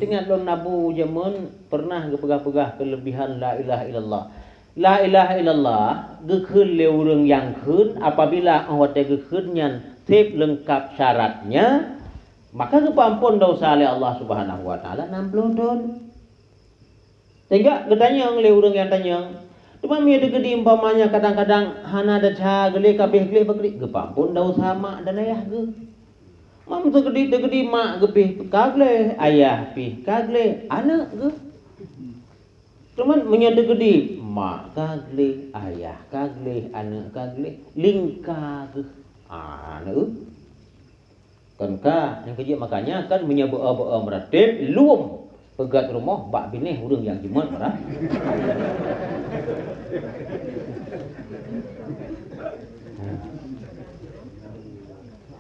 Pentingan lon nabu jamun pernah gepegah-pegah kelebihan la ilaha illallah. La ilaha illallah gekun leureng yang kun apabila awat gekunnya tip lengkap syaratnya maka kepampun dosa oleh Allah Subhanahu wa taala 60 don. Sehingga getanya leureng yang tanya. Cuma mi ada gedi umpamanya kadang-kadang hana ada ca gele kabeh gele bagri kepampun dosa mak dan ayah ge. Mam tu gede mak gebih kagle ayah pi kagle anak ge. Cuman menyada gede mak kagle ayah kagle anak kagle lingka ge. Anak kan ka yang kerja makanya kan menyaba-ba meratib luum pegat rumah bak binih urang yang jimat marah.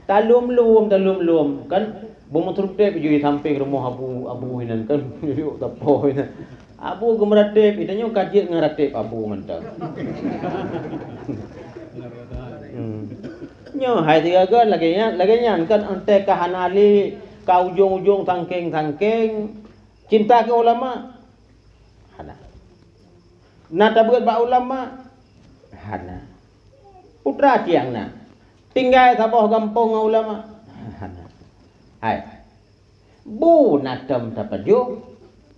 Talum-lum kan bermotor tep je samping rumah abu inan kan duduk tapo inan. Abu gemeratip itanya kajian ngeratip abu mentang. Nyo hai tiga kan lagi nya kan ente kahanali ka ujung-ujung tangking cinta ke ulama. Hana. Nata buat ba ulama. Hana. Putra tiangna. Tinggal sabah kampung ulama. Hai. Bu natam tapaju.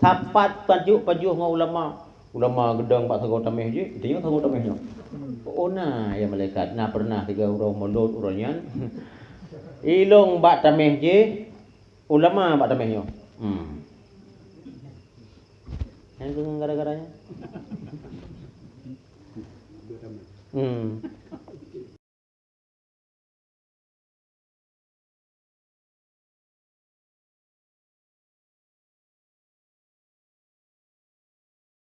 Tapat paju ulama. Ulama gedang pak sago tameh je. Tengok sago tamehnya. Ona ya malaikat. Na pernah tiga orang mulut uranyan. Ilong bak tameh je. Ulama bak tamehnya. Yang gara-garanya.